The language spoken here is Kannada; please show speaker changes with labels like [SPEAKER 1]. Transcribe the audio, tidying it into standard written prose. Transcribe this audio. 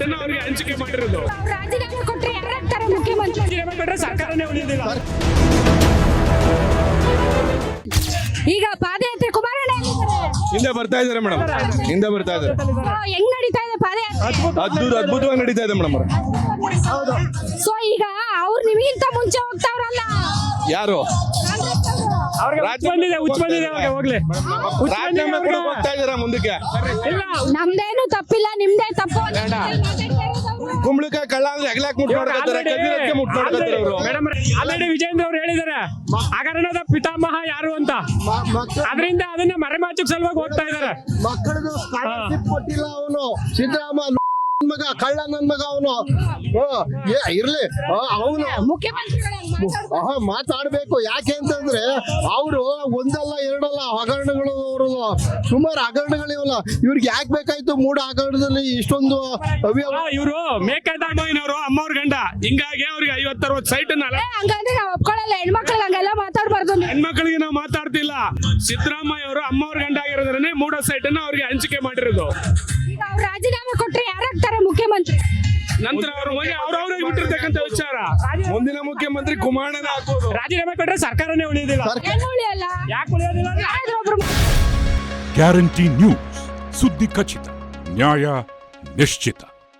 [SPEAKER 1] ಸೈಟ್ ಅನ್ನು ಅವರಿಗೆ ಹಂಚಿಕೆ ಮಾಡಿರೋದು.
[SPEAKER 2] ರಾಜೀನಾಮೆ ಕೊಟ್ಟರೆ ಯಾರಾಗ್ತಾರೆ ಮುಖ್ಯಮಂತ್ರಿ?
[SPEAKER 1] ರಾಜೀನಾಮೆ ಕೊಟ್ಟರೆ ಸರ್ಕಾರನೇ ಉಳಿದಿಲ್ಲ.
[SPEAKER 2] ಈಗ ಪಾದಯಾತ್ರೆ ಕುಮಾರಣ್ಣ
[SPEAKER 3] ಹಿಂದೆ ಬರ್ತಾ ಇದಾರೆ ಮೇಡಮ್, ಹಿಂದೆ ಬರ್ತಾ ಇದಾರೆ.
[SPEAKER 2] ಹೆಂಗ್ ನಡೀತಾ ಇದೆ ಪಾದಯಾತ್ರೆ?
[SPEAKER 3] ಅದ್ಭುತವಾಗಿ ನಡೀತಾ ಇದೆ ಮೇಡಮ್.
[SPEAKER 2] ಸೊ ಈಗ ಅವ್ರು ನಿಮಗಿಂತ ಮುಂಚೆ ಹೋಗ್ತಾವ್ರಲ್ಲ,
[SPEAKER 3] ಯಾರು
[SPEAKER 1] ರಾಜೀನಾಮೆ ಹೋಗ್ಲಿ,
[SPEAKER 3] ರಾಜೀನಾಮೆ ಕೂಡ ಹೋಗ್ತಾ ಇದಾರೆ ಮುಂದಕ್ಕೆ.
[SPEAKER 2] ನಮ್ದೇನು ತಪ್ಪಿಲ್ಲ, ನಿಮ್ದೇ ತಪ್ಪು.
[SPEAKER 3] ಕುಂಬಳಕಾಯಿ ಕಳ್ಳ ಅಂದ್ರೆ ಹೆಗ್ಲಾಕ್ ಮುಟ್ಟಾಡ್ತಾರೆ ಅವರು.
[SPEAKER 1] ಮೇಡಮ್ ಆಲ್ರೆಡಿ ವಿಜೇಂದ್ರ ಅವ್ರು ಹೇಳಿದಾರೆ ಹಗರಣದ ಪಿತಾಮಹ ಯಾರು ಅಂತ. ಅದರಿಂದ ಅದನ್ನ ಮರೆಮಾಚಕ್ ಸಲುವಾಗಿ ಹೋಗ್ತಾ ಇದಾರೆ.
[SPEAKER 4] ಮಕ್ಕಳದು ಸ್ಕಾಲರ್ಶಿಪ್ ಕೊಟ್ಟಿಲ್ಲ ಅವನು ಸಿದ್ದರಾಮಯ್ಯ ಮಗ, ಕಳ್ಳ ನನ್ ಮಗ ಅವನು. ಇರ್ಲಿ ಅವನು ಮಾತಾಡ್ಬೇಕು. ಯಾಕೆ ಅಂತಂದ್ರೆ ಅವರು ಒಂದಲ್ಲ ಎರಡಲ್ಲ ಹಗರಣಗಳು, ಅವರು ಸುಮಾರು ಹಗರಣಗಳಿವಲ್ಲ. ಇವ್ರಿಗೆ ಯಾಕೆ ಬೇಕಾಯ್ತು ಮೂಡ ಹಗರಣದಲ್ಲಿ ಇಷ್ಟೊಂದು
[SPEAKER 1] ಇವರು ಮೇಕೈದಮ್ಮನವರು ಅಮ್ಮವ್ರ ಗಂಡ, ಹಿಂಗಾಗಿ ಅವ್ರಿಗೆ 50-60 ಸೈಟ್
[SPEAKER 2] ಹಂಗಂದ್ರೆ ನಾವು ಒಪ್ಕೊಳ್ಳಲ್ಲ. ಹೆಣ್ಮಕ್ಳಿಗೆ ಹಂಗೆಲ್ಲ ಮಾತಾಡ್ಬಾರ್ದು.
[SPEAKER 1] ಹೆಣ್ಮಕ್ಳಿಗೆ ನಾವು ಮಾತಾಡ್ತಿಲ್ಲ. ಸಿದ್ದರಾಮಯ್ಯ ಅವರು ಅಮ್ಮವ್ರ ಗಂಡ ಆಗಿರೋದ್ರೇ ಮೂಡ ಸೈಟ್ ಅನ್ನು ಅವ್ರಿಗೆ ಹಂಚಿಕೆ ಮಾಡಿರೋದು.
[SPEAKER 2] ರಾಜೀನಾಮೆ ಕೊಟ್ಟರೆ ಯಾರಾಗ್ತಾರೆ ಮುಖ್ಯಮಂತ್ರಿ?
[SPEAKER 1] ನಂತರ ಅವ್ರವ್ರಿಗೆ ಬಿಟ್ಟಿರ್ತಕ್ಕಂಥ ವಿಚಾರ.
[SPEAKER 3] ಮುಂದಿನ ಮುಖ್ಯಮಂತ್ರಿ ಕುಮಾರಣ್ಣ ಆಗ್ಬೋದು.
[SPEAKER 1] ರಾಜೀನಾಮೆ ಕೊಟ್ಟರೆ ಸರ್ಕಾರನೇ ಉಳಿಯೋದಿಲ್ಲ. ಯಾಕೆ ಉಳಿಯೋದಿಲ್ಲ?
[SPEAKER 5] ಗ್ಯಾರಂಟಿ ನ್ಯೂಸ್, ಸುದ್ದಿ ಖಚಿತ, ನ್ಯಾಯ ನಿಶ್ಚಿತ.